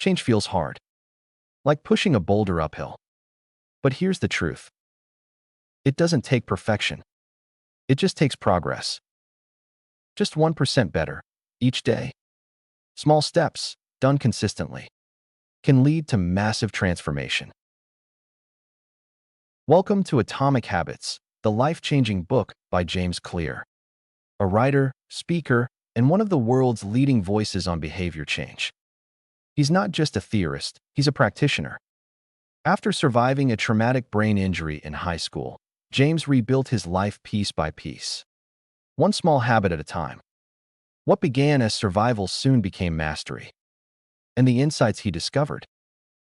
Change feels hard, like pushing a boulder uphill. But here's the truth. It doesn't take perfection. It just takes progress. Just 1% better each day. Small steps, done consistently, can lead to massive transformation. Welcome to Atomic Habits, the life-changing book by James Clear, a writer, speaker, and one of the world's leading voices on behavior change. He's not just a theorist, he's a practitioner. After surviving a traumatic brain injury in high school, James rebuilt his life piece by piece, one small habit at a time. What began as survival soon became mastery. And the insights he discovered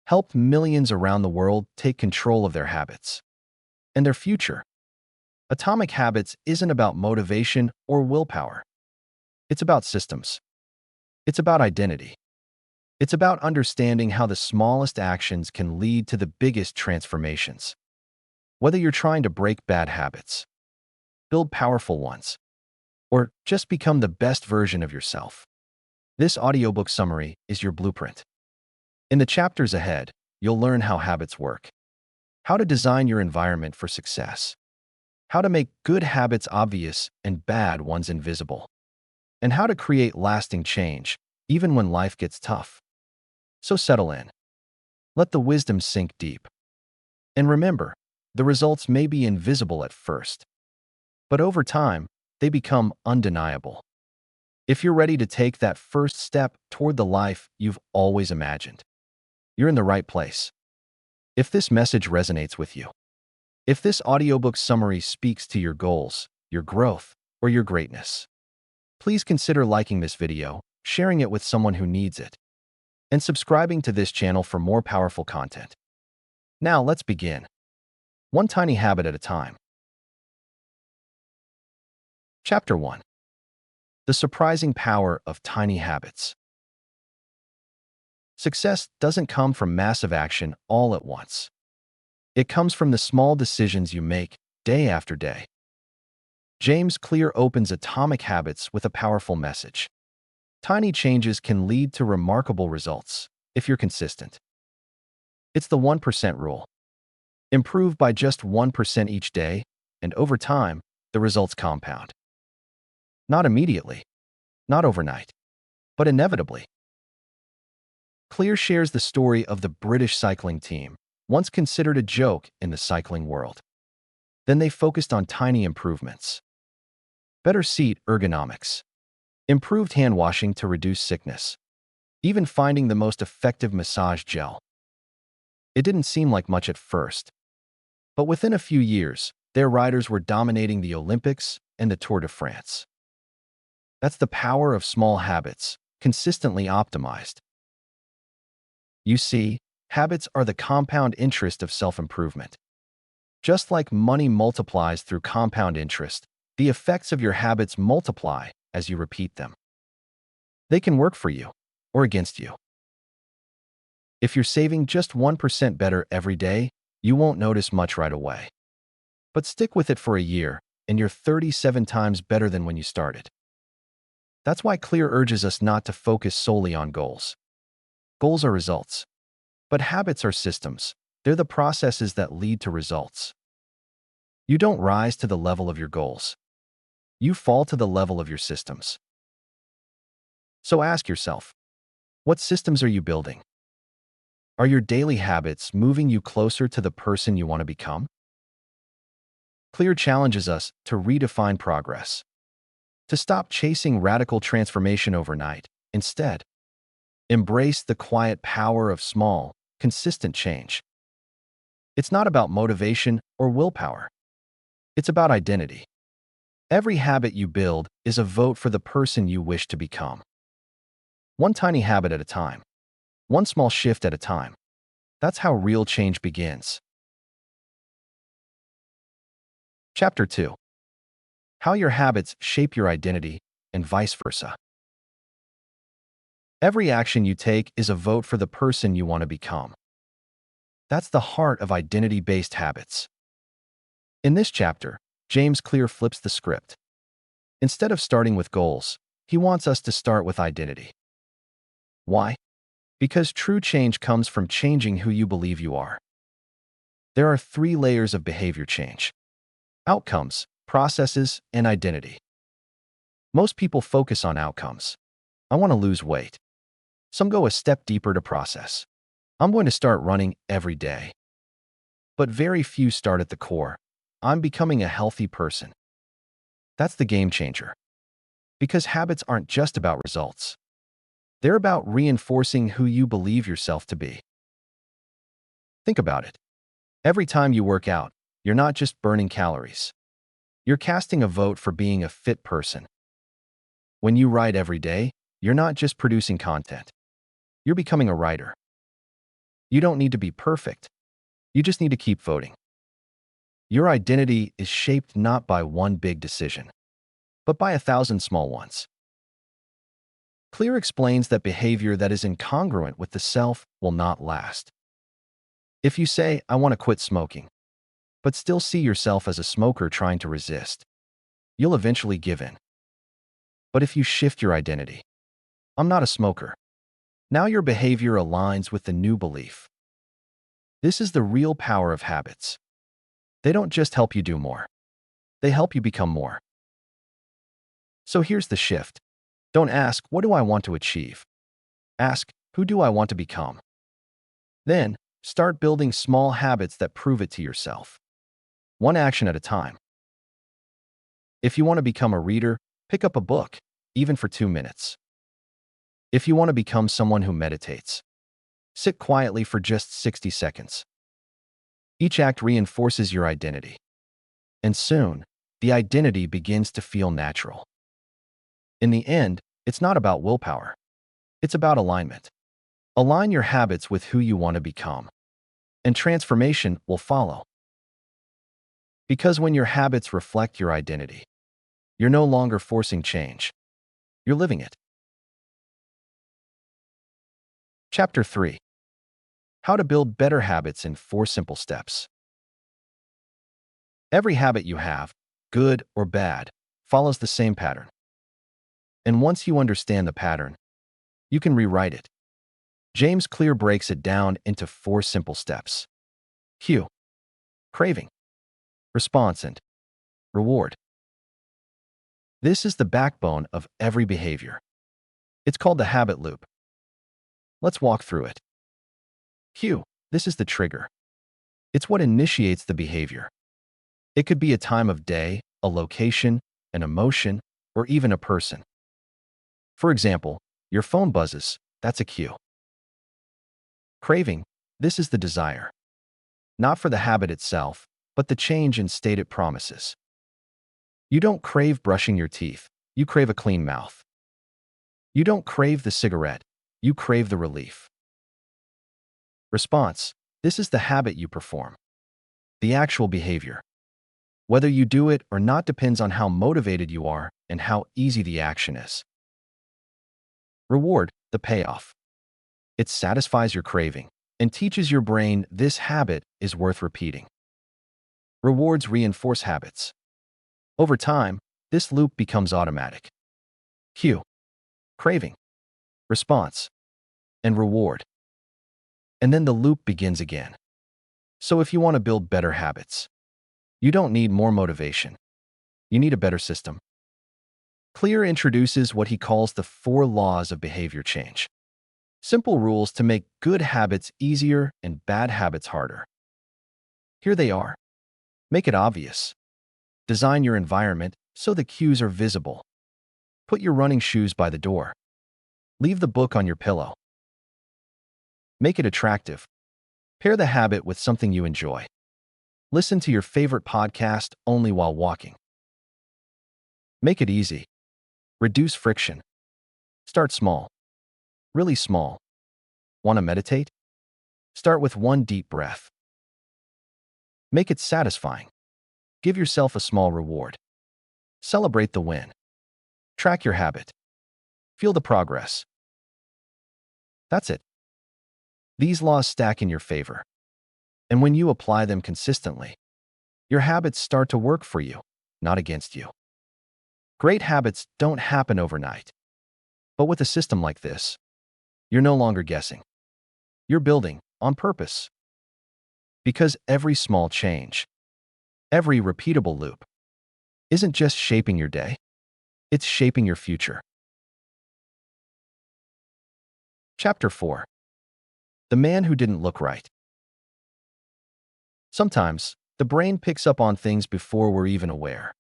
helped millions around the world take control of their habits and their future. Atomic Habits isn't about motivation or willpower. It's about systems. It's about identity. It's about understanding how the smallest actions can lead to the biggest transformations. Whether you're trying to break bad habits, build powerful ones, or just become the best version of yourself, this audiobook summary is your blueprint. In the chapters ahead, you'll learn how habits work, how to design your environment for success, how to make good habits obvious and bad ones invisible, and how to create lasting change, even when life gets tough. So settle in. Let the wisdom sink deep. And remember, the results may be invisible at first, but over time, they become undeniable. If you're ready to take that first step toward the life you've always imagined, you're in the right place. If this message resonates with you, if this audiobook summary speaks to your goals, your growth, or your greatness, please consider liking this video, sharing it with someone who needs it, and subscribing to this channel for more powerful content. Now let's begin. One tiny habit at a time. Chapter 1. The surprising power of tiny habits. Success doesn't come from massive action all at once. It comes from the small decisions you make day after day. James Clear opens Atomic Habits with a powerful message. Tiny changes can lead to remarkable results if you're consistent. It's the 1% rule. Improve by just 1% each day, and over time, the results compound. Not immediately, not overnight, but inevitably. Clear shares the story of the British cycling team, once considered a joke in the cycling world. Then they focused on tiny improvements. Better seat ergonomics, improved hand washing to reduce sickness, even finding the most effective massage gel. It didn't seem like much at first, but within a few years, their riders were dominating the Olympics and the Tour de France. That's the power of small habits, consistently optimized. You see, habits are the compound interest of self-improvement. Just like money multiplies through compound interest, the effects of your habits multiply as you repeat them. They can work for you or against you. If you're saving just 1% better every day, you won't notice much right away. But stick with it for a year, and you're 37 times better than when you started. That's why Clear urges us not to focus solely on goals. Goals are results, but habits are systems. They're the processes that lead to results. You don't rise to the level of your goals. You fall to the level of your systems. So ask yourself, what systems are you building? Are your daily habits moving you closer to the person you want to become? Clear challenges us to redefine progress, to stop chasing radical transformation overnight. Instead, embrace the quiet power of small, consistent change. It's not about motivation or willpower. It's about identity. Every habit you build is a vote for the person you wish to become. One tiny habit at a time. One small shift at a time. That's how real change begins. Chapter 2. How your habits shape your identity and vice versa. Every action you take is a vote for the person you want to become. That's the heart of identity-based habits. In this chapter, James Clear flips the script. Instead of starting with goals, he wants us to start with identity. Why? Because true change comes from changing who you believe you are. There are 3 layers of behavior change: outcomes, processes, and identity. Most people focus on outcomes. I want to lose weight. Some go a step deeper to process. I'm going to start running every day. But very few start at the core. I'm becoming a healthy person. That's the game changer. Because habits aren't just about results. They're about reinforcing who you believe yourself to be. Think about it. Every time you work out, you're not just burning calories. You're casting a vote for being a fit person. When you write every day, you're not just producing content. You're becoming a writer. You don't need to be perfect. You just need to keep voting. Your identity is shaped not by one big decision, but by 1,000 small ones. Clear explains that behavior that is incongruent with the self will not last. If you say, I want to quit smoking, but still see yourself as a smoker trying to resist, you'll eventually give in. But if you shift your identity, I'm not a smoker, now your behavior aligns with the new belief. This is the real power of habits. They don't just help you do more. They help you become more. So here's the shift. Don't ask, what do I want to achieve? Ask, who do I want to become? Then, start building small habits that prove it to yourself. One action at a time. If you want to become a reader, pick up a book, even for 2 minutes. If you want to become someone who meditates, sit quietly for just 60 seconds. Each act reinforces your identity. And soon, the identity begins to feel natural. In the end, it's not about willpower. It's about alignment. Align your habits with who you want to become, and transformation will follow. Because when your habits reflect your identity, you're no longer forcing change. You're living it. Chapter 3. How to build better habits in 4 simple steps. Every habit you have, good or bad, follows the same pattern. And once you understand the pattern, you can rewrite it. James Clear breaks it down into 4 simple steps. Cue, craving, response, and reward. This is the backbone of every behavior. It's called the habit loop. Let's walk through it. Cue, this is the trigger. It's what initiates the behavior. It could be a time of day, a location, an emotion, or even a person. For example, your phone buzzes, that's a cue. Craving, this is the desire. Not for the habit itself, but the change and state it promises. You don't crave brushing your teeth, you crave a clean mouth. You don't crave the cigarette, you crave the relief. Response, this is the habit you perform. The actual behavior. Whether you do it or not depends on how motivated you are and how easy the action is. Reward, the payoff. It satisfies your craving and teaches your brain this habit is worth repeating. Rewards reinforce habits. Over time, this loop becomes automatic. Cue, craving, response, and reward. And then the loop begins again. So if you want to build better habits, you don't need more motivation. You need a better system. Clear introduces what he calls the 4 laws of behavior change. Simple rules to make good habits easier and bad habits harder. Here they are. Make it obvious. Design your environment so the cues are visible. Put your running shoes by the door. Leave the book on your pillow. Make it attractive. Pair the habit with something you enjoy. Listen to your favorite podcast only while walking. Make it easy. Reduce friction. Start small. Really small. Want to meditate? Start with 1 deep breath. Make it satisfying. Give yourself a small reward. Celebrate the win. Track your habit. Feel the progress. That's it. These laws stack in your favor. And when you apply them consistently, your habits start to work for you, not against you. Great habits don't happen overnight. But with a system like this, you're no longer guessing. You're building on purpose. Because every small change, every repeatable loop, isn't just shaping your day, it's shaping your future. Chapter 4. The Man Who Didn't Look Right. Sometimes, the brain picks up on things before we're even aware.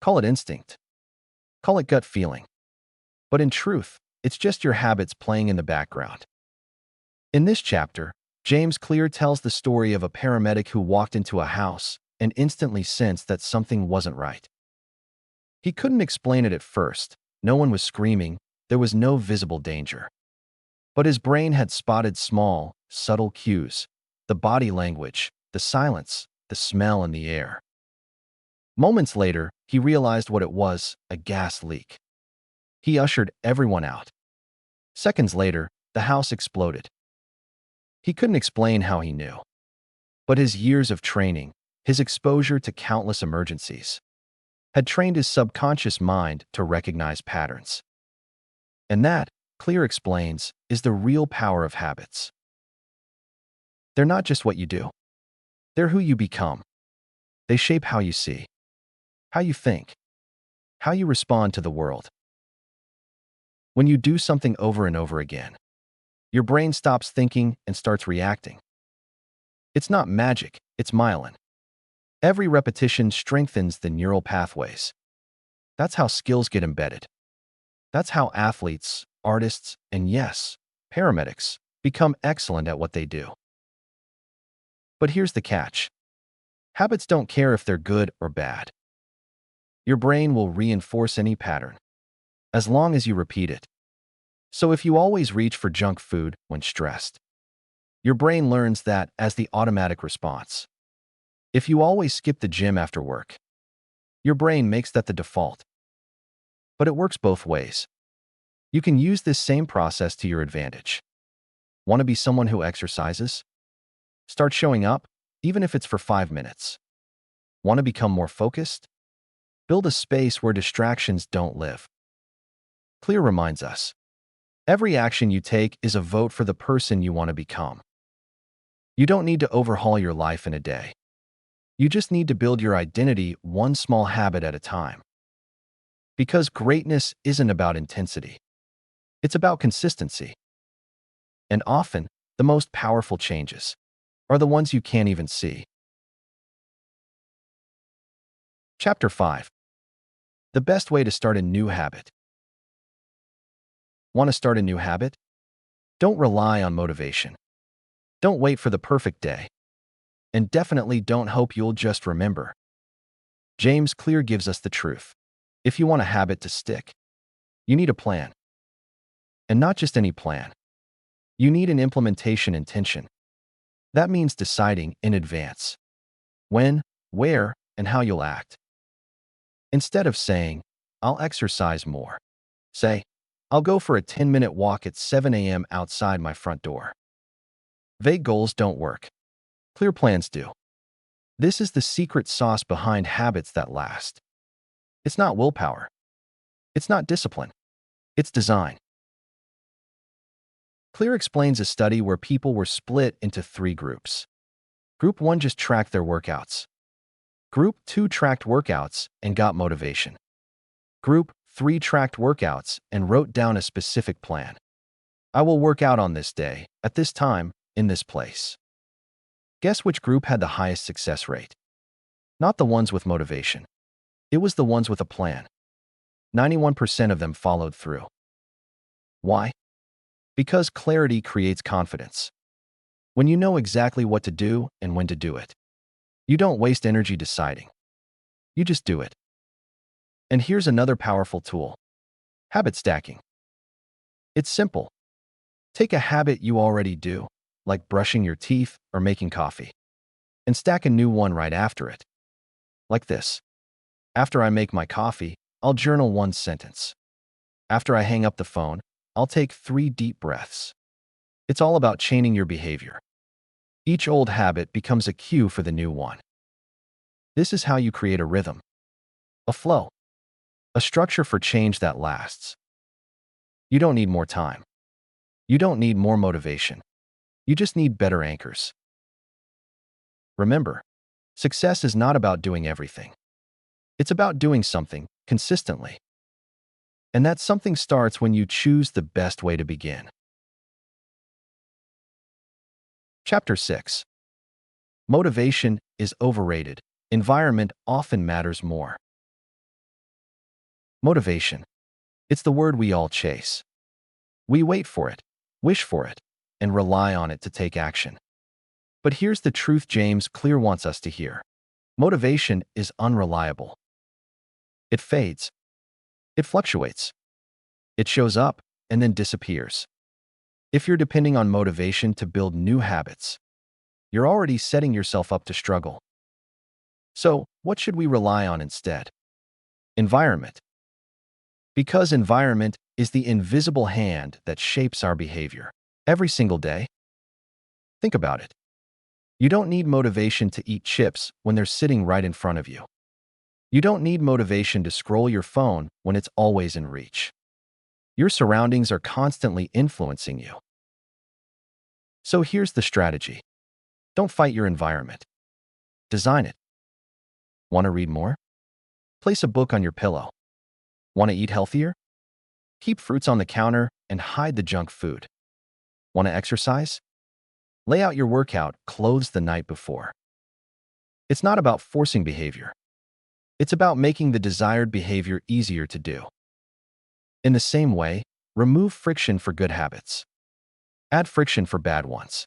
Call it instinct. Call it gut feeling. But in truth, it's just your habits playing in the background. In this chapter, James Clear tells the story of a paramedic who walked into a house and instantly sensed that something wasn't right. He couldn't explain it at first. No one was screaming. There was no visible danger. But his brain had spotted small, subtle cues: the body language, the silence, the smell in the air. Moments later, he realized what it was: a gas leak. He ushered everyone out. Seconds later, the house exploded. He couldn't explain how he knew. But his years of training, his exposure to countless emergencies, had trained his subconscious mind to recognize patterns. And that, Clear explains, is the real power of habits. They're not just what you do. They're who you become. They shape how you see, how you think, how you respond to the world. When you do something over and over again, your brain stops thinking and starts reacting. It's not magic, it's myelin. Every repetition strengthens the neural pathways. That's how skills get embedded. That's how athletes, artists, and yes, paramedics become excellent at what they do. But here's the catch. Habits don't care if they're good or bad. Your brain will reinforce any pattern, as long as you repeat it. So if you always reach for junk food when stressed, your brain learns that as the automatic response. If you always skip the gym after work, your brain makes that the default. But it works both ways. You can use this same process to your advantage. Want to be someone who exercises? Start showing up, even if it's for 5 minutes. Want to become more focused? Build a space where distractions don't live. Clear reminds us, every action you take is a vote for the person you want to become. You don't need to overhaul your life in a day. You just need to build your identity one small habit at a time. Because greatness isn't about intensity. It's about consistency. And often, the most powerful changes are the ones you can't even see. Chapter 5. The best way to start a new habit. Want to start a new habit? Don't rely on motivation. Don't wait for the perfect day. And definitely don't hope you'll just remember. James Clear gives us the truth. If you want a habit to stick, you need a plan. And not just any plan. You need an implementation intention. That means deciding in advance when, where, and how you'll act. Instead of saying, I'll exercise more, say, I'll go for a 10-minute walk at 7 a.m. outside my front door. Vague goals don't work. Clear plans do. This is the secret sauce behind habits that last. It's not willpower. It's not discipline. It's design. Clear explains a study where people were split into 3 groups. Group 1 just tracked their workouts. Group 2 tracked workouts and got motivation. Group 3 tracked workouts and wrote down a specific plan. I will work out on this day, at this time, in this place. Guess which group had the highest success rate? Not the ones with motivation. It was the ones with a plan. 91% of them followed through. Why? Because clarity creates confidence. When you know exactly what to do and when to do it, you don't waste energy deciding. You just do it. And here's another powerful tool: habit stacking. It's simple. Take a habit you already do, like brushing your teeth or making coffee, and stack a new one right after it. Like this. After I make my coffee, I'll journal 1 sentence. After I hang up the phone, I'll take 3 deep breaths. It's all about chaining your behavior. Each old habit becomes a cue for the new one. This is how you create a rhythm, a flow, a structure for change that lasts. You don't need more time. You don't need more motivation. You just need better anchors. Remember, success is not about doing everything. It's about doing something consistently. And that something starts when you choose the best way to begin. Chapter 6. Motivation is overrated. Environment often matters more. Motivation. It's the word we all chase. We wait for it, wish for it, and rely on it to take action. But here's the truth James Clear wants us to hear. Motivation is unreliable. It fades. It fluctuates. It shows up and then disappears. If you're depending on motivation to build new habits, you're already setting yourself up to struggle. So, what should we rely on instead? Environment. Because environment is the invisible hand that shapes our behavior every single day. Think about it. You don't need motivation to eat chips when they're sitting right in front of you. You don't need motivation to scroll your phone when it's always in reach. Your surroundings are constantly influencing you. So here's the strategy. Don't fight your environment. Design it. Want to read more? Place a book on your pillow. Want to eat healthier? Keep fruits on the counter and hide the junk food. Want to exercise? Lay out your workout clothes the night before. It's not about forcing behavior. It's about making the desired behavior easier to do. In the same way, remove friction for good habits. Add friction for bad ones.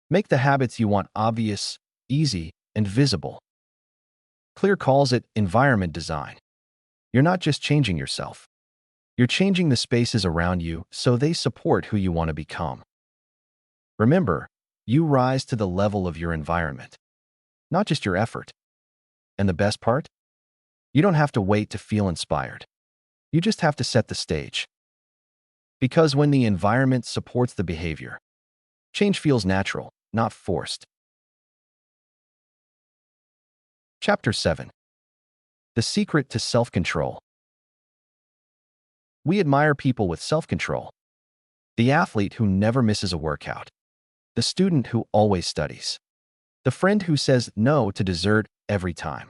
Make the habits you want obvious, easy, and visible. Clear calls it environment design. You're not just changing yourself. You're changing the spaces around you so they support who you want to become. Remember, you rise to the level of your environment, not just your effort. And the best part? You don't have to wait to feel inspired. You just have to set the stage. Because when the environment supports the behavior, change feels natural, not forced. Chapter 7. The secret to self-control. We admire people with self-control. The athlete who never misses a workout. The student who always studies. The friend who says no to dessert every time.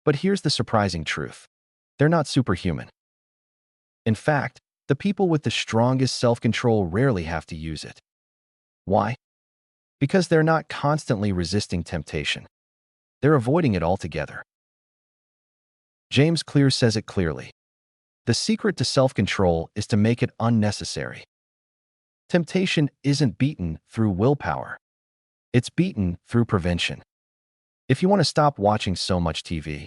But here's the surprising truth. They're not superhuman. In fact, the people with the strongest self-control rarely have to use it. Why? Because they're not constantly resisting temptation. They're avoiding it altogether. James Clear says it clearly. The secret to self-control is to make it unnecessary. Temptation isn't beaten through willpower. It's beaten through prevention. If you want to stop watching so much TV,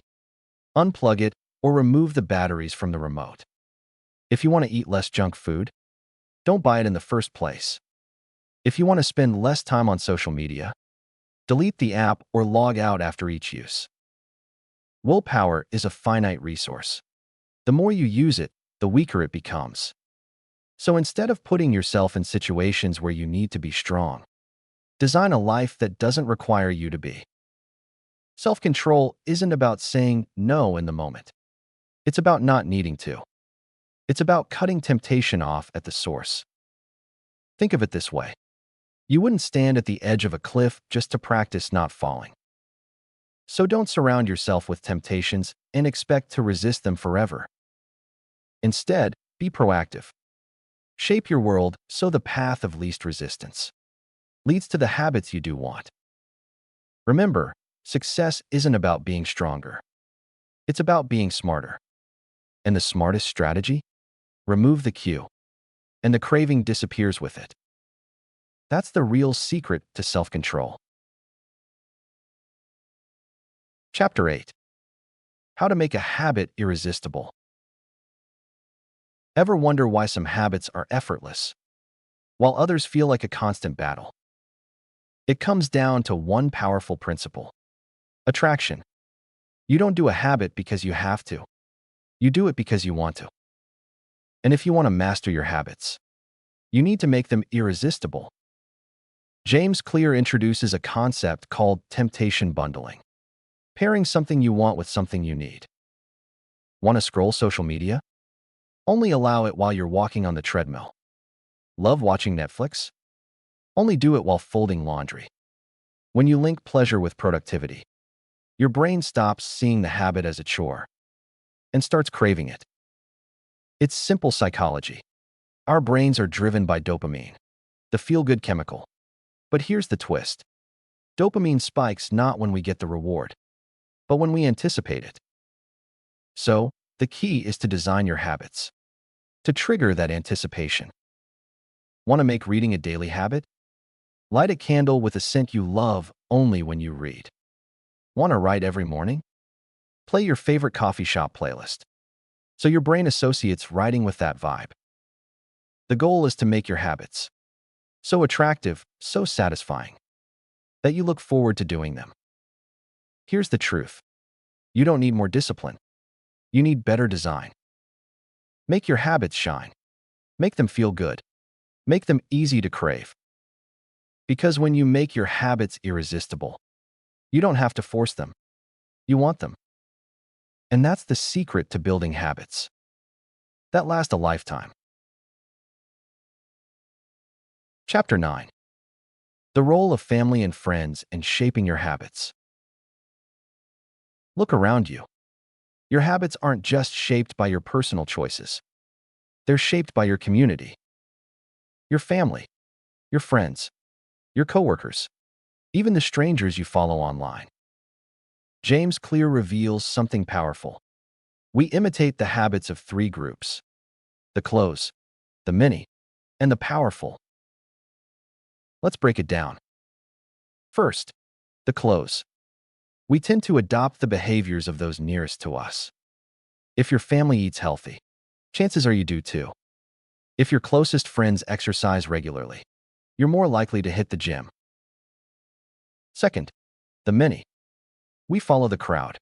unplug it or remove the batteries from the remote. If you want to eat less junk food, don't buy it in the first place. If you want to spend less time on social media, delete the app or log out after each use. Willpower is a finite resource. The more you use it, the weaker it becomes. So instead of putting yourself in situations where you need to be strong, design a life that doesn't require you to be. Self-control isn't about saying no in the moment. It's about not needing to. It's about cutting temptation off at the source. Think of it this way. You wouldn't stand at the edge of a cliff just to practice not falling. So don't surround yourself with temptations and expect to resist them forever. Instead, be proactive. Shape your world so the path of least resistance leads to the habits you do want. Remember, success isn't about being stronger. It's about being smarter. And the smartest strategy? Remove the cue, and the craving disappears with it. That's the real secret to self-control. Chapter 8. How to make a habit irresistible. Ever wonder why some habits are effortless, while others feel like a constant battle? It comes down to one powerful principle: attraction. You don't do a habit because you have to. You do it because you want to. And if you want to master your habits, you need to make them irresistible. James Clear introduces a concept called temptation bundling, pairing something you want with something you need. Want to scroll social media? Only allow it while you're walking on the treadmill. Love watching Netflix? Only do it while folding laundry. When you link pleasure with productivity, your brain stops seeing the habit as a chore and starts craving it. It's simple psychology. Our brains are driven by dopamine, the feel-good chemical. But here's the twist. Dopamine spikes not when we get the reward, but when we anticipate it. So, the key is to design your habits to trigger that anticipation. Want to make reading a daily habit? Light a candle with a scent you love only when you read. Want to write every morning? Play your favorite coffee shop playlist, so your brain associates writing with that vibe. The goal is to make your habits so attractive, so satisfying, that you look forward to doing them. Here's the truth. You don't need more discipline. You need better design. Make your habits shine. Make them feel good. Make them easy to crave. Because when you make your habits irresistible, you don't have to force them. You want them. And that's the secret to building habits that last a lifetime. Chapter 9. The role of family and friends in shaping your habits. Look around you. Your habits aren't just shaped by your personal choices. They're shaped by your community, your family, your friends, your coworkers, even the strangers you follow online. James Clear reveals something powerful. We imitate the habits of three groups: the close, the many, and the powerful. Let's break it down. First, the close. We tend to adopt the behaviors of those nearest to us. If your family eats healthy, chances are you do too. If your closest friends exercise regularly, you're more likely to hit the gym. Second, the many. We follow the crowd.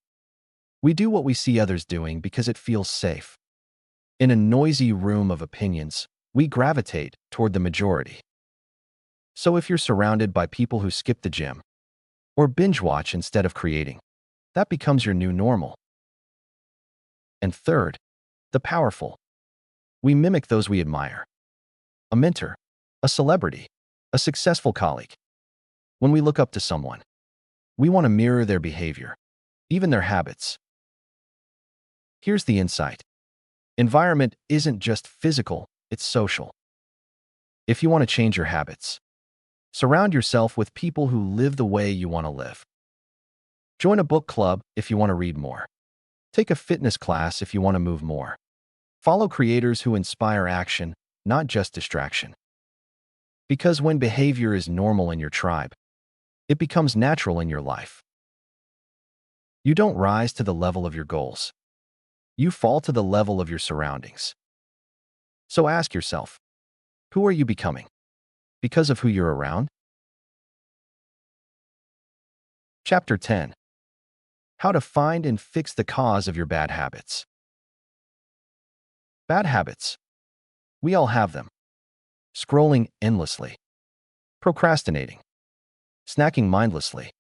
We do what we see others doing because it feels safe. In a noisy room of opinions, we gravitate toward the majority. So if you're surrounded by people who skip the gym or binge watch instead of creating, that becomes your new normal. And third, the powerful. We mimic those we admire: a mentor, a celebrity, a successful colleague. When we look up to someone, we want to mirror their behavior, even their habits. Here's the insight. Environment isn't just physical, it's social. If you want to change your habits, surround yourself with people who live the way you want to live. Join a book club if you want to read more. Take a fitness class if you want to move more. Follow creators who inspire action, not just distraction. Because when behavior is normal in your tribe, it becomes natural in your life. You don't rise to the level of your goals. You fall to the level of your surroundings. So ask yourself, who are you becoming? Because of who you're around? Chapter 10. How to find and fix the cause of your bad habits. Bad habits. We all have them. Scrolling endlessly. Procrastinating. Snacking mindlessly.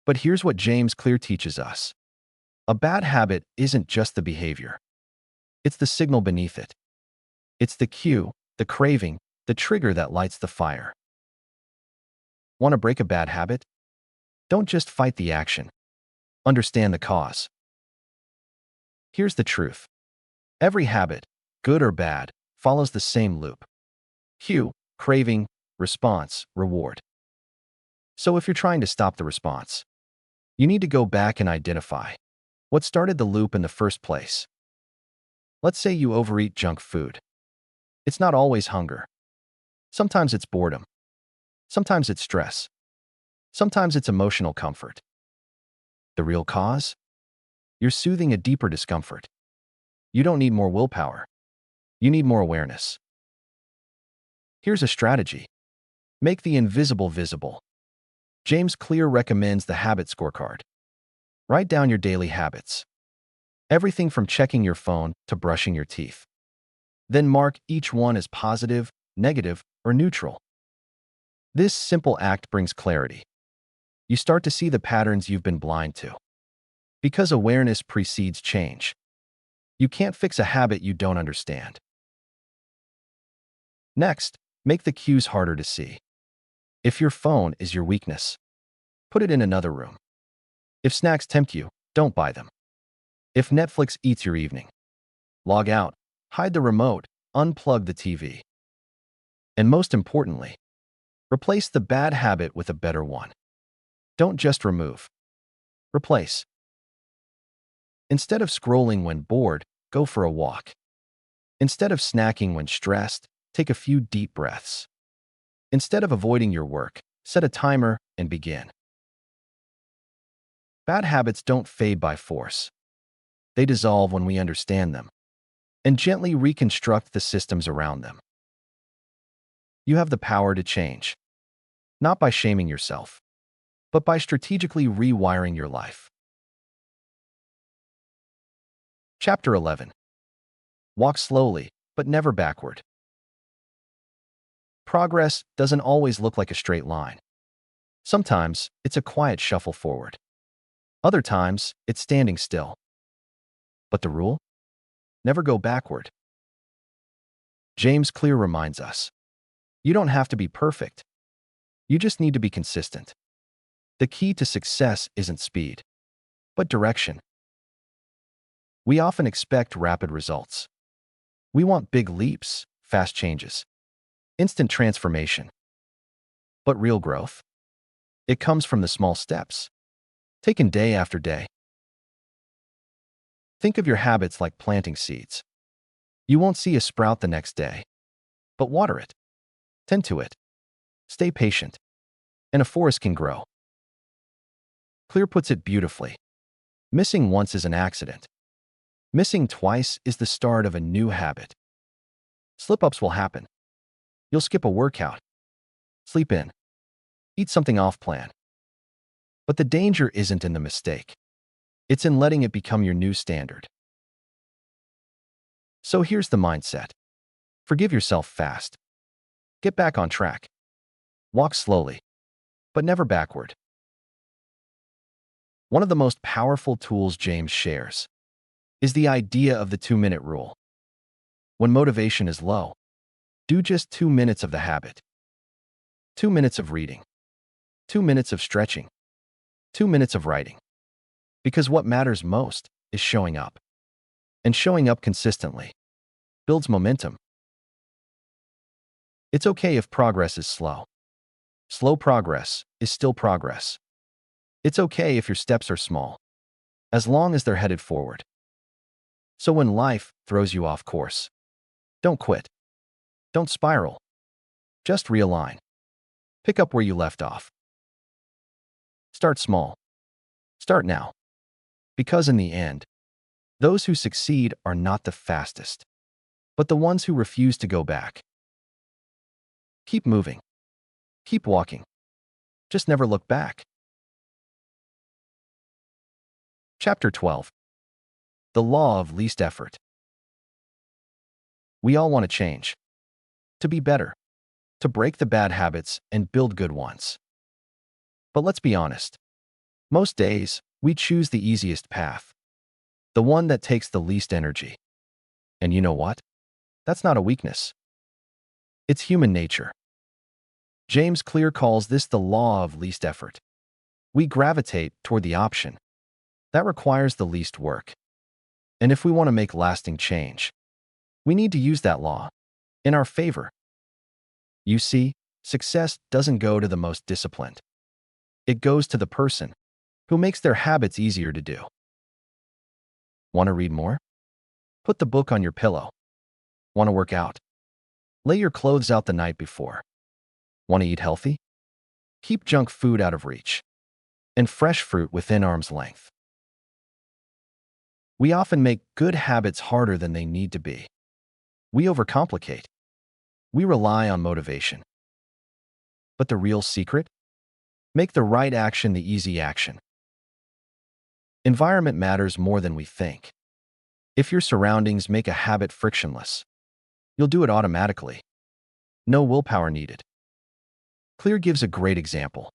But here's what James Clear teaches us. A bad habit isn't just the behavior. It's the signal beneath it. It's the cue, the craving, the trigger that lights the fire. Want to break a bad habit? Don't just fight the action. Understand the cause. Here's the truth. Every habit, good or bad, follows the same loop. Cue, craving, response, reward. So if you're trying to stop the response, you need to go back and identify what started the loop in the first place. Let's say you overeat junk food. It's not always hunger. Sometimes it's boredom. Sometimes it's stress. Sometimes it's emotional comfort. The real cause? You're soothing a deeper discomfort. You don't need more willpower. You need more awareness. Here's a strategy. Make the invisible visible. James Clear recommends the habit scorecard. Write down your daily habits. Everything from checking your phone to brushing your teeth. Then mark each one as positive, negative, or neutral. This simple act brings clarity. You start to see the patterns you've been blind to. Because awareness precedes change. You can't fix a habit you don't understand. Next, Make the cues harder to see. If your phone is your weakness, put it in another room. If snacks tempt you, don't buy them. If Netflix eats your evening, log out, hide the remote, unplug the TV. And most importantly, replace the bad habit with a better one. Don't just remove. Replace. Instead of scrolling when bored, go for a walk. Instead of snacking when stressed, take a few deep breaths. Instead of avoiding your work, set a timer and begin. Bad habits don't fade by force. They dissolve when we understand them and gently reconstruct the systems around them. You have the power to change, not by shaming yourself, but by strategically rewiring your life. Chapter 11. Walk slowly, but never backward. Progress doesn't always look like a straight line. Sometimes it's a quiet shuffle forward. Other times it's standing still. But the rule? Never go backward. James Clear reminds us, you don't have to be perfect. You just need to be consistent. The key to success isn't speed, but direction. We often expect rapid results. We want big leaps, fast changes, instant transformation. But real growth? It comes from the small steps, taken day after day. Think of your habits like planting seeds. You won't see a sprout the next day, but water it, tend to it, stay patient, and a forest can grow. Clear puts it beautifully. Missing once is an accident. Missing twice is the start of a new habit. Slip-ups will happen. You'll skip a workout, sleep in, eat something off-plan. But the danger isn't in the mistake. It's in letting it become your new standard. So here's the mindset. Forgive yourself fast. Get back on track. Walk slowly, but never backward. One of the most powerful tools James shares is the idea of the 2-minute rule. When motivation is low, do just 2 minutes of the habit. 2 minutes of reading. 2 minutes of stretching. 2 minutes of writing. Because what matters most is showing up. And showing up consistently builds momentum. It's okay if progress is slow. Slow progress is still progress. It's okay if your steps are small, as long as they're headed forward. So when life throws you off course, don't quit. Don't spiral. Just realign. Pick up where you left off. Start small. Start now. Because in the end, those who succeed are not the fastest, but the ones who refuse to go back. Keep moving. Keep walking. Just never look back. Chapter 12. The Law of Least Effort. We all want to change. To be better. To break the bad habits and build good ones. But let's be honest. Most days, we choose the easiest path. The one that takes the least energy. And you know what? That's not a weakness. It's human nature. James Clear calls this the law of least effort. We gravitate toward the option that requires the least work. And if we want to make lasting change, we need to use that law in our favor. You see, success doesn't go to the most disciplined. It goes to the person who makes their habits easier to do. Want to read more? Put the book on your pillow. Want to work out? Lay your clothes out the night before. Want to eat healthy? Keep junk food out of reach and fresh fruit within arm's length. We often make good habits harder than they need to be. We overcomplicate. We rely on motivation. But the real secret? Make the right action the easy action. Environment matters more than we think. If your surroundings make a habit frictionless, you'll do it automatically. No willpower needed. Clear gives a great example.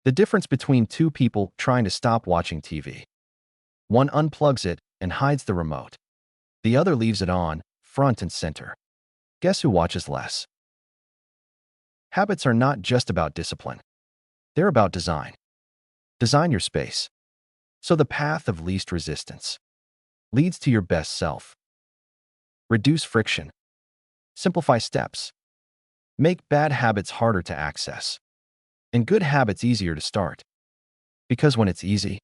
The difference between two people trying to stop watching TV. One unplugs it and hides the remote. The other leaves it on, front and center. Guess who watches less? Habits are not just about discipline. They're about design. Design your space. So the path of least resistance leads to your best self. Reduce friction. Simplify steps. Make bad habits harder to access and good habits easier to start. Because when it's easy,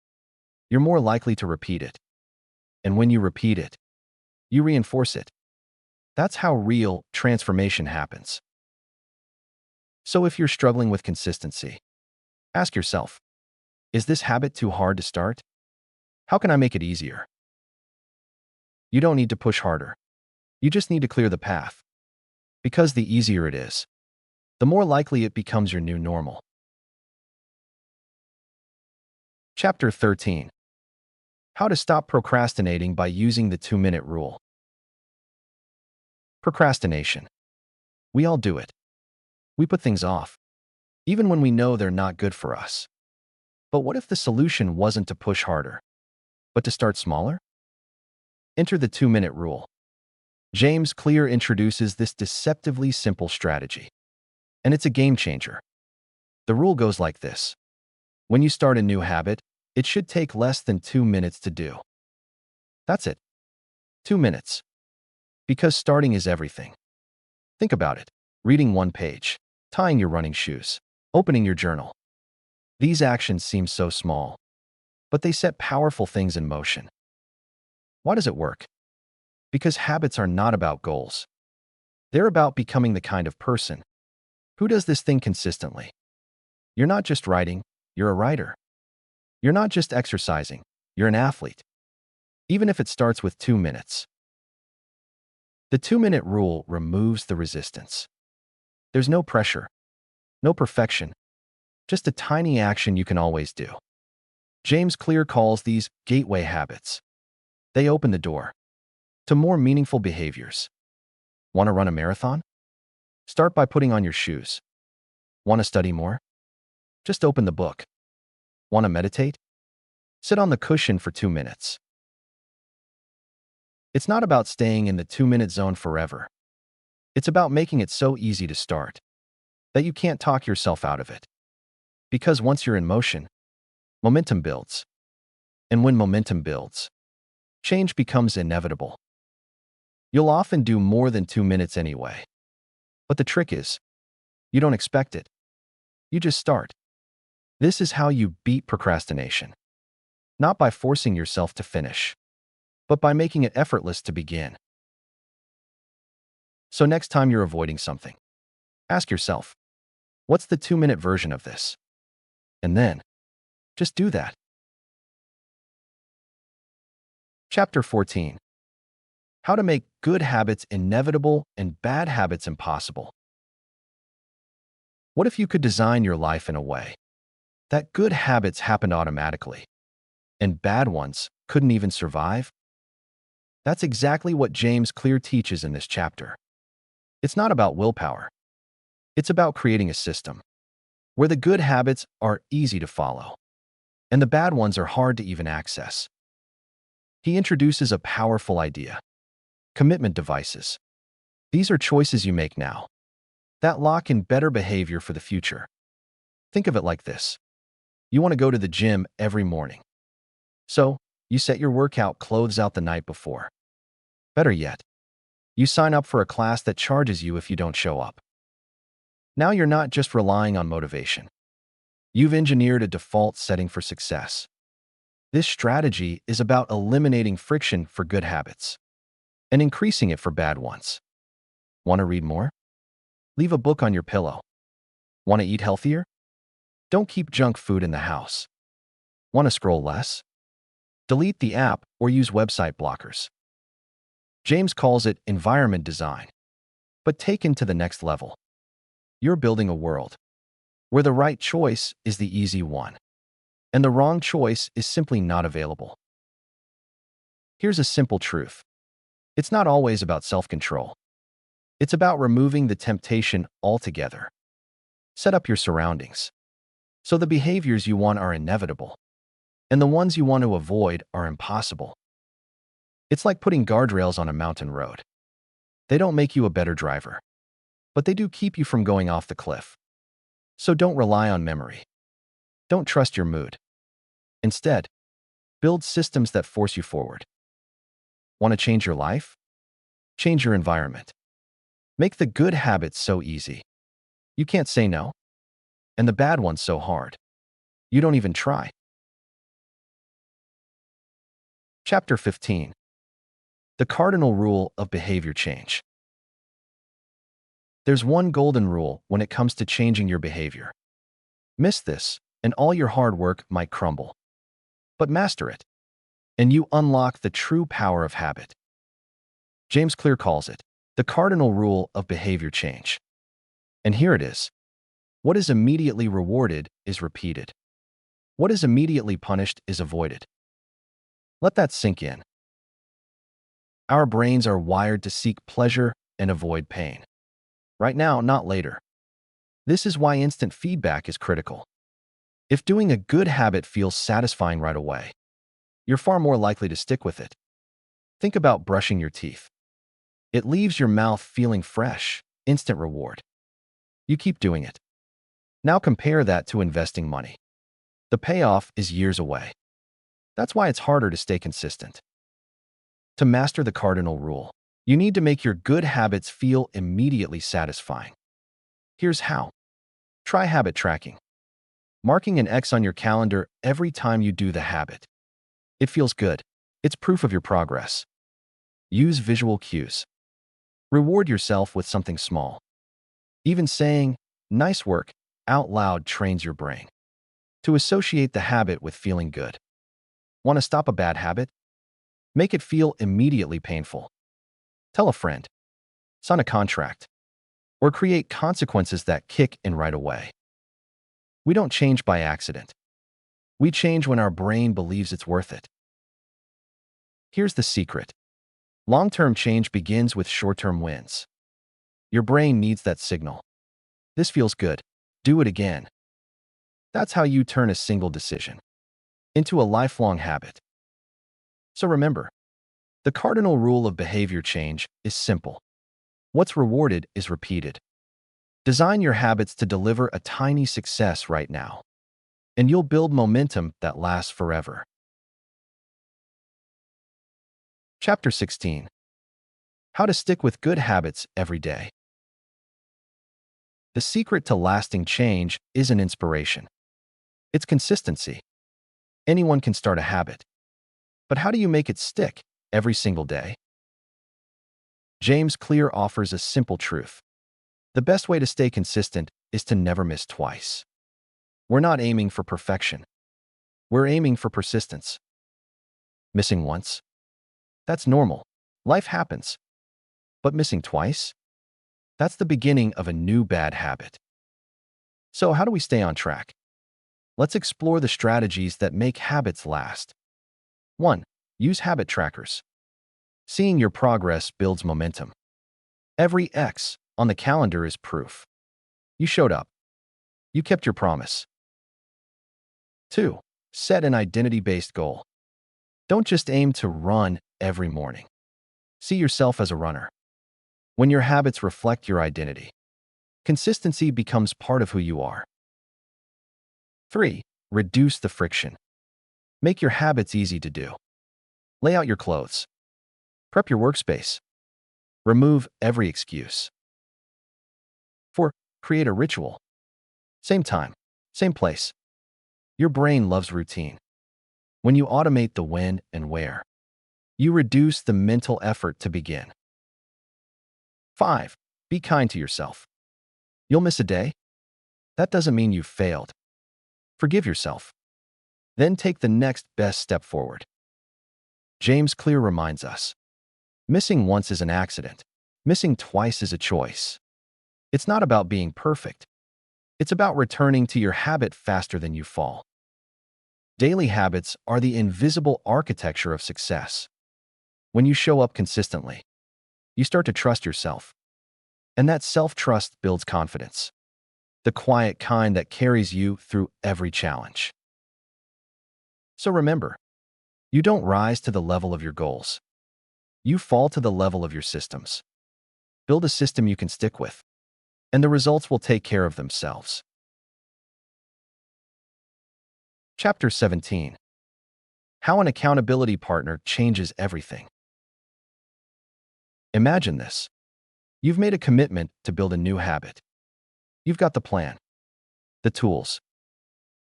you're more likely to repeat it. And when you repeat it, you reinforce it. That's how real transformation happens. So if you're struggling with consistency, ask yourself, is this habit too hard to start? How can I make it easier? You don't need to push harder. You just need to clear the path. Because the easier it is, the more likely it becomes your new normal. Chapter 13. How to stop procrastinating by using the 2-minute rule. Procrastination. We all do it. We put things off, even when we know they're not good for us. But what if the solution wasn't to push harder, but to start smaller? Enter the 2-minute rule. James Clear introduces this deceptively simple strategy, and it's a game changer. The rule goes like this. When you start a new habit, it should take less than 2 minutes to do. That's it. 2 minutes. Because starting is everything. Think about it. Reading one page, tying your running shoes, opening your journal. These actions seem so small, but they set powerful things in motion. Why does it work? Because habits are not about goals. They're about becoming the kind of person who does this thing consistently. You're not just writing, you're a writer. You're not just exercising, you're an athlete. Even if it starts with 2 minutes. The 2-minute rule removes the resistance. There's no pressure, no perfection, just a tiny action you can always do. James Clear calls these gateway habits. They open the door to more meaningful behaviors. Want to run a marathon? Start by putting on your shoes. Want to study more? Just open the book. Want to meditate? Sit on the cushion for 2 minutes. It's not about staying in the 2-minute zone forever. It's about making it so easy to start that you can't talk yourself out of it. Because once you're in motion, momentum builds. And when momentum builds, change becomes inevitable. You'll often do more than 2 minutes anyway. But the trick is, you don't expect it. You just start. This is how you beat procrastination. Not by forcing yourself to finish, but by making it effortless to begin. So next time you're avoiding something, ask yourself, what's the 2-minute version of this? And then, just do that. Chapter 14. How to make good habits inevitable and bad habits impossible. What if you could design your life in a way that good habits happened automatically, and bad ones couldn't even survive? That's exactly what James Clear teaches in this chapter. It's not about willpower. It's about creating a system where the good habits are easy to follow, and the bad ones are hard to even access. He introduces a powerful idea: commitment devices. These are choices you make now that lock in better behavior for the future. Think of it like this. You want to go to the gym every morning. So, you set your workout clothes out the night before. Better yet, you sign up for a class that charges you if you don't show up. Now you're not just relying on motivation. You've engineered a default setting for success. This strategy is about eliminating friction for good habits and increasing it for bad ones. Want to read more? Leave a book on your pillow. Want to eat healthier? Don't keep junk food in the house. Want to scroll less? Delete the app or use website blockers. James calls it environment design, but taken to the next level. You're building a world where the right choice is the easy one, and the wrong choice is simply not available. Here's a simple truth. It's not always about self-control. It's about removing the temptation altogether. Set up your surroundings so the behaviors you want are inevitable, and the ones you want to avoid are impossible. It's like putting guardrails on a mountain road. They don't make you a better driver, but they do keep you from going off the cliff. So don't rely on memory. Don't trust your mood. Instead, build systems that force you forward. Want to change your life? Change your environment. Make the good habits so easy. You can't say no. And the bad ones so hard. You don't even try. Chapter 15. The Cardinal Rule of Behavior Change. There's one golden rule when it comes to changing your behavior. Miss this, and all your hard work might crumble. But master it, and you unlock the true power of habit. James Clear calls it the cardinal rule of behavior change. And here it is. What is immediately rewarded is repeated. What is immediately punished is avoided. Let that sink in. Our brains are wired to seek pleasure and avoid pain. Right now, not later. This is why instant feedback is critical. If doing a good habit feels satisfying right away, you're far more likely to stick with it. Think about brushing your teeth. It leaves your mouth feeling fresh, instant reward. You keep doing it. Now compare that to investing money. The payoff is years away. That's why it's harder to stay consistent. To master the cardinal rule, you need to make your good habits feel immediately satisfying. Here's how. Try habit tracking. Marking an X on your calendar every time you do the habit. It feels good. It's proof of your progress. Use visual cues. Reward yourself with something small. Even saying, "Nice work," out loud trains your brain to associate the habit with feeling good. Want to stop a bad habit? Make it feel immediately painful. Tell a friend. Sign a contract. Or create consequences that kick in right away. We don't change by accident. We change when our brain believes it's worth it. Here's the secret. Long-term change begins with short-term wins. Your brain needs that signal. This feels good. Do it again. That's how you turn a single decision into a lifelong habit. So remember, the cardinal rule of behavior change is simple. What's rewarded is repeated. Design your habits to deliver a tiny success right now, and you'll build momentum that lasts forever. Chapter 16. How to stick with good habits every day. The secret to lasting change isn't inspiration. It's consistency. Anyone can start a habit. But how do you make it stick every single day? James Clear offers a simple truth. The best way to stay consistent is to never miss twice. We're not aiming for perfection. We're aiming for persistence. Missing once? That's normal. Life happens. But missing twice? That's the beginning of a new bad habit. So how do we stay on track? Let's explore the strategies that make habits last. 1. Use habit trackers. Seeing your progress builds momentum. Every X on the calendar is proof. You showed up. You kept your promise. 2. Set an identity-based goal. Don't just aim to run every morning. See yourself as a runner. When your habits reflect your identity, consistency becomes part of who you are. 3. Reduce the friction. Make your habits easy to do. Lay out your clothes. Prep your workspace. Remove every excuse. 4. Create a ritual. Same time, same place. Your brain loves routine. When you automate the when and where, you reduce the mental effort to begin. 5. Be kind to yourself. You'll miss a day? That doesn't mean you've failed. Forgive yourself. Then take the next best step forward. James Clear reminds us, missing once is an accident. Missing twice is a choice. It's not about being perfect. It's about returning to your habit faster than you fall. Daily habits are the invisible architecture of success. When you show up consistently, you start to trust yourself. And that self-trust builds confidence. The quiet kind that carries you through every challenge. So remember, you don't rise to the level of your goals. You fall to the level of your systems. Build a system you can stick with, and the results will take care of themselves. Chapter 17. How an accountability partner changes everything. Imagine this. You've made a commitment to build a new habit. You've got the plan, the tools,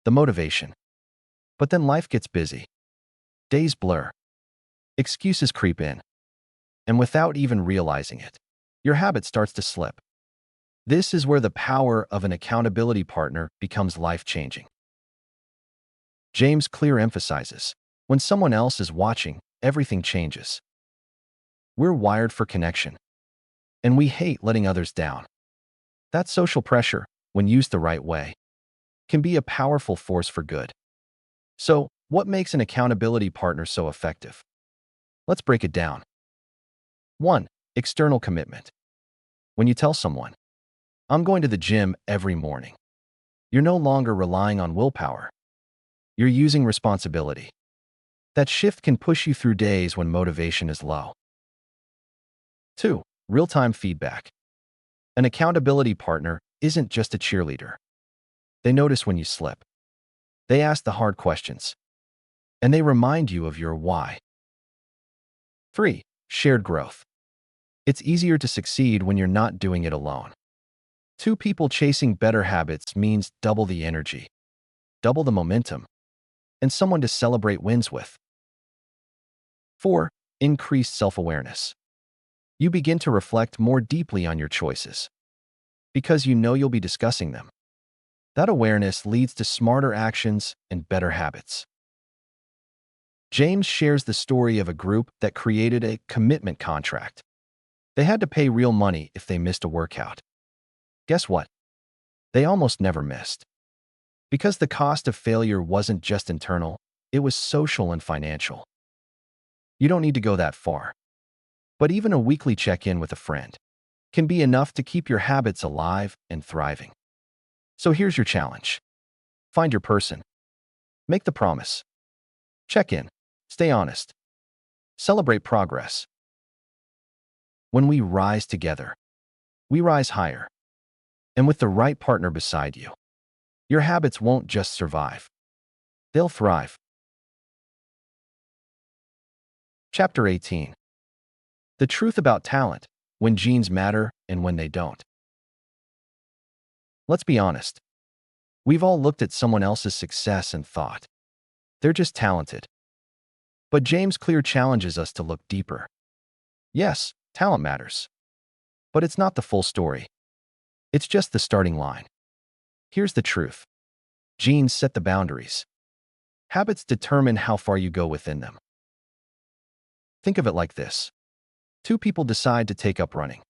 the motivation. But then life gets busy. Days blur. Excuses creep in. And without even realizing it, your habit starts to slip. This is where the power of an accountability partner becomes life-changing. James Clear emphasizes, when someone else is watching, everything changes. We're wired for connection, and we hate letting others down. That social pressure, when used the right way, can be a powerful force for good. So, what makes an accountability partner so effective? Let's break it down. 1. External commitment. When you tell someone, I'm going to the gym every morning, you're no longer relying on willpower. You're using responsibility. That shift can push you through days when motivation is low. 2. Real-time feedback. An accountability partner isn't just a cheerleader. They notice when you slip. They ask the hard questions. And they remind you of your why. 3. Shared growth. It's easier to succeed when you're not doing it alone. Two people chasing better habits means double the energy, double the momentum, and someone to celebrate wins with. 4. Increased self-awareness. You begin to reflect more deeply on your choices because you know you'll be discussing them. That awareness leads to smarter actions and better habits. James shares the story of a group that created a commitment contract. They had to pay real money if they missed a workout. Guess what? They almost never missed. Because the cost of failure wasn't just internal, it was social and financial. You don't need to go that far. But even a weekly check-in with a friend can be enough to keep your habits alive and thriving. So here's your challenge. Find your person. Make the promise. Check in. Stay honest. Celebrate progress. When we rise together, we rise higher. And with the right partner beside you, your habits won't just survive. They'll thrive. Chapter 18. The truth about talent, when genes matter and when they don't. Let's be honest. We've all looked at someone else's success and thought, they're just talented. But James Clear challenges us to look deeper. Yes, talent matters. But it's not the full story. It's just the starting line. Here's the truth. Genes set the boundaries. Habits determine how far you go within them. Think of it like this. Two people decide to take up running.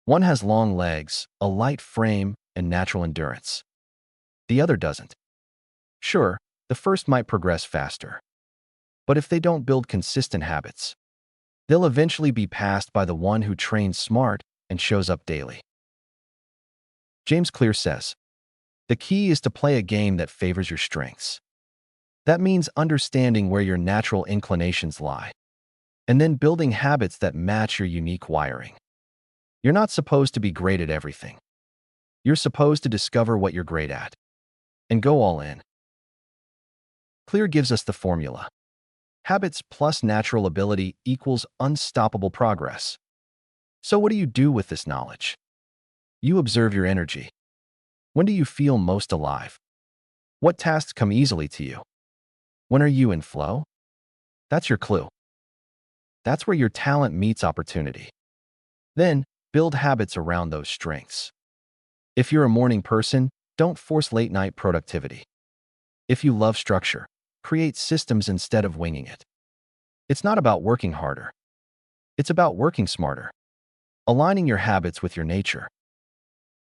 One has long legs, a light frame, and natural endurance. The other doesn't. Sure, the first might progress faster. But if they don't build consistent habits, they'll eventually be passed by the one who trains smart and shows up daily. James Clear says, the key is to play a game that favors your strengths. That means understanding where your natural inclinations lie, and then building habits that match your unique wiring. You're not supposed to be great at everything. You're supposed to discover what you're great at and go all in. Clear gives us the formula. Habits plus natural ability equals unstoppable progress. So what do you do with this knowledge? You observe your energy. When do you feel most alive? What tasks come easily to you? When are you in flow? That's your clue. That's where your talent meets opportunity. Then, build habits around those strengths. If you're a morning person, don't force late-night productivity. If you love structure, create systems instead of winging it. It's not about working harder. It's about working smarter, aligning your habits with your nature.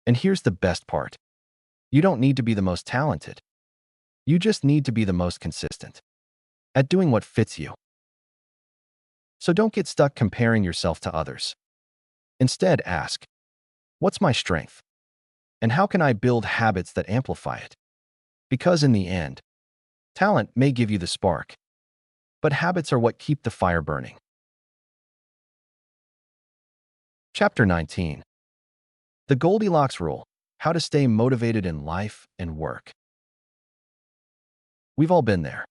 And here's the best part. You don't need to be the most talented. You just need to be the most consistent at doing what fits you. So don't get stuck comparing yourself to others. Instead, ask, what's my strength? And how can I build habits that amplify it? Because in the end, talent may give you the spark, but habits are what keep the fire burning. Chapter 19. The Goldilocks Rule, how to stay motivated in life and work. We've all been there.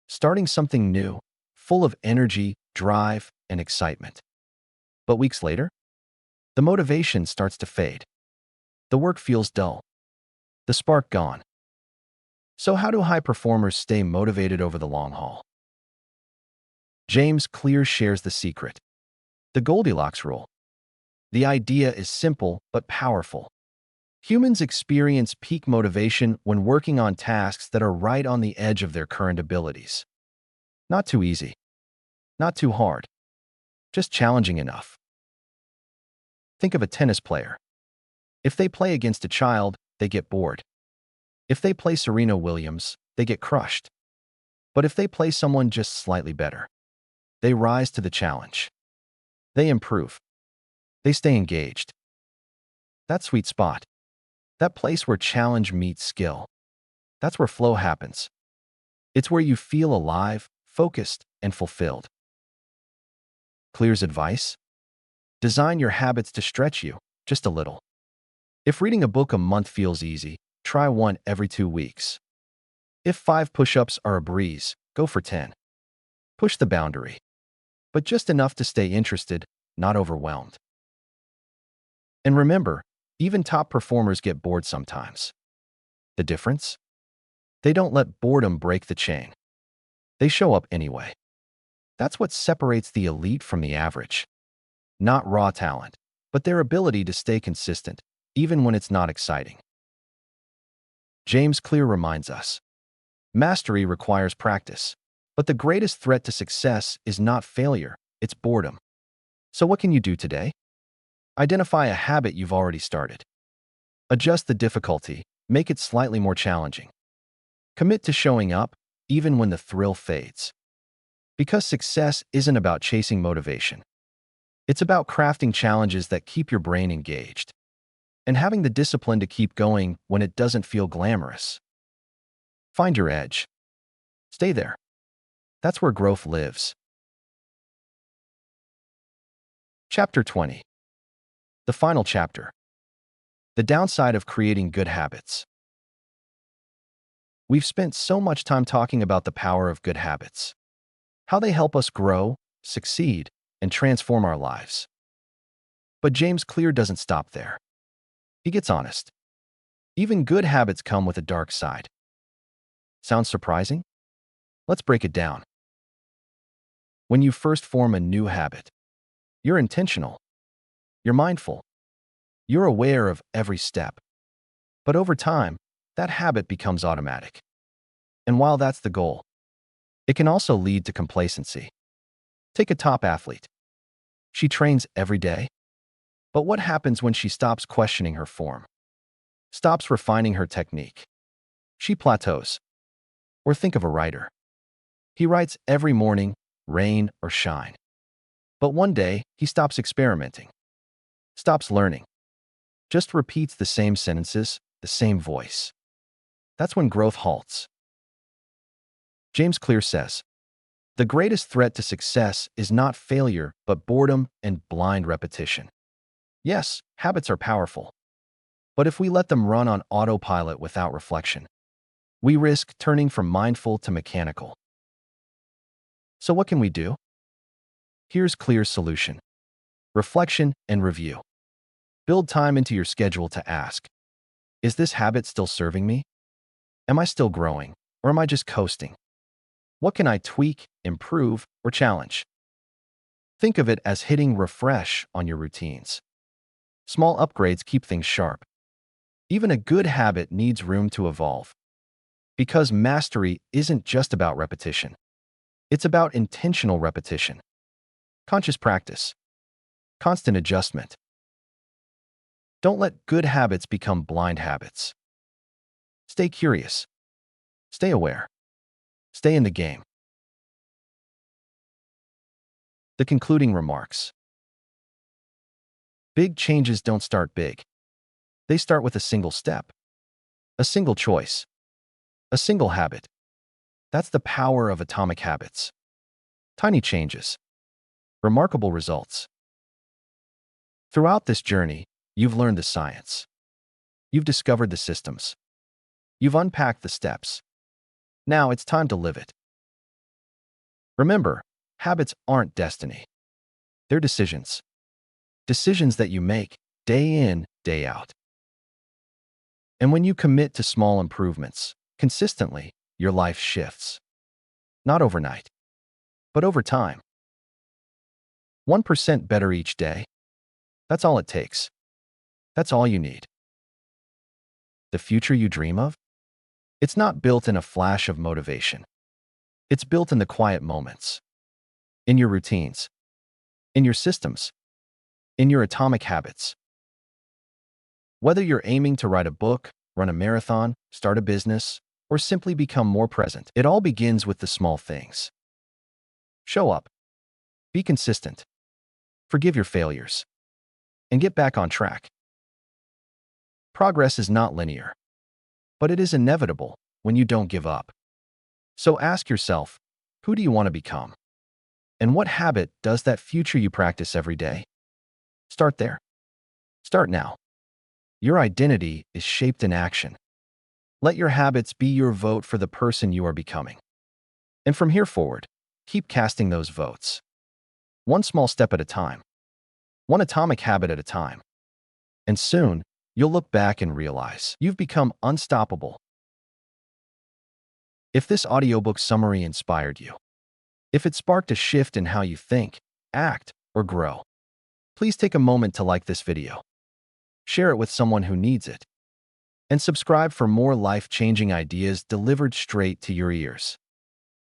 Starting something new, full of energy, drive, and excitement. But weeks later, the motivation starts to fade. The work feels dull. The spark gone. So how do high performers stay motivated over the long haul? James Clear shares the secret. The Goldilocks Rule. The idea is simple but powerful. Humans experience peak motivation when working on tasks that are right on the edge of their current abilities. Not too easy. Not too hard. Just challenging enough. Think of a tennis player. If they play against a child, they get bored. If they play Serena Williams, they get crushed. But if they play someone just slightly better, they rise to the challenge. They improve. They stay engaged. That sweet spot. That place where challenge meets skill. That's where flow happens. It's where you feel alive, focused, and fulfilled. Clear's advice? Design your habits to stretch you, just a little. If reading a book a month feels easy, try one every 2 weeks. If 5 push-ups are a breeze, go for 10. Push the boundary. But just enough to stay interested, not overwhelmed. And remember, even top performers get bored sometimes. The difference? They don't let boredom break the chain. They show up anyway. That's what separates the elite from the average. Not raw talent, but their ability to stay consistent, even when it's not exciting. James Clear reminds us, mastery requires practice, but the greatest threat to success is not failure, it's boredom. So what can you do today? Identify a habit you've already started. Adjust the difficulty, make it slightly more challenging. Commit to showing up, even when the thrill fades. Because success isn't about chasing motivation. It's about crafting challenges that keep your brain engaged and having the discipline to keep going when it doesn't feel glamorous. Find your edge. Stay there. That's where growth lives. Chapter 20. The final chapter. The downside of creating good habits. We've spent so much time talking about the power of good habits, how they help us grow, succeed, and transform our lives. But James Clear doesn't stop there. He gets honest. Even good habits come with a dark side. Sounds surprising? Let's break it down. When you first form a new habit, you're intentional. You're mindful. You're aware of every step. But over time, that habit becomes automatic. And while that's the goal, it can also lead to complacency. Take a top athlete. She trains every day. But what happens when she stops questioning her form? Stops refining her technique? She plateaus. Or think of a writer. He writes every morning, rain or shine. But one day, he stops experimenting. Stops learning. Just repeats the same sentences, the same voice. That's when growth halts. James Clear says, the greatest threat to success is not failure, but boredom and blind repetition. Yes, habits are powerful. But if we let them run on autopilot without reflection, we risk turning from mindful to mechanical. So what can we do? Here's Clear's solution. Reflection and review. Build time into your schedule to ask, is this habit still serving me? Am I still growing, or am I just coasting? What can I tweak, improve, or challenge? Think of it as hitting refresh on your routines. Small upgrades keep things sharp. Even a good habit needs room to evolve. Because mastery isn't just about repetition. It's about intentional repetition. Conscious practice. Constant adjustment. Don't let good habits become blind habits. Stay curious. Stay aware. Stay in the game. The concluding remarks. Big changes don't start big. They start with a single step, a single choice, a single habit. That's the power of atomic habits. Tiny changes, remarkable results. Throughout this journey, you've learned the science. You've discovered the systems. You've unpacked the steps. Now it's time to live it. Remember, habits aren't destiny. They're decisions. Decisions that you make day in, day out. And when you commit to small improvements consistently, your life shifts. Not overnight, but over time. 1% better each day. That's all it takes. That's all you need. The future you dream of? It's not built in a flash of motivation. It's built in the quiet moments, in your routines, in your systems, in your atomic habits. Whether you're aiming to write a book, run a marathon, start a business, or simply become more present, it all begins with the small things. Show up. Be consistent. Forgive your failures. And get back on track. Progress is not linear, but it is inevitable when you don't give up. So ask yourself, who do you want to become? And what habit does that future you practice every day? Start there. Start now. Your identity is shaped in action. Let your habits be your vote for the person you are becoming. And from here forward, keep casting those votes. One small step at a time. One atomic habit at a time. And soon, you'll look back and realize you've become unstoppable. If this audiobook summary inspired you, if it sparked a shift in how you think, act, or grow, please take a moment to like this video. Share it with someone who needs it. And subscribe for more life-changing ideas delivered straight to your ears.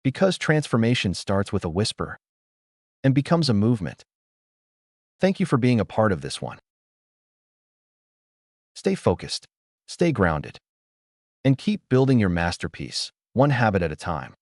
Because transformation starts with a whisper and becomes a movement. Thank you for being a part of this one. Stay focused, stay grounded, and keep building your masterpiece, one habit at a time.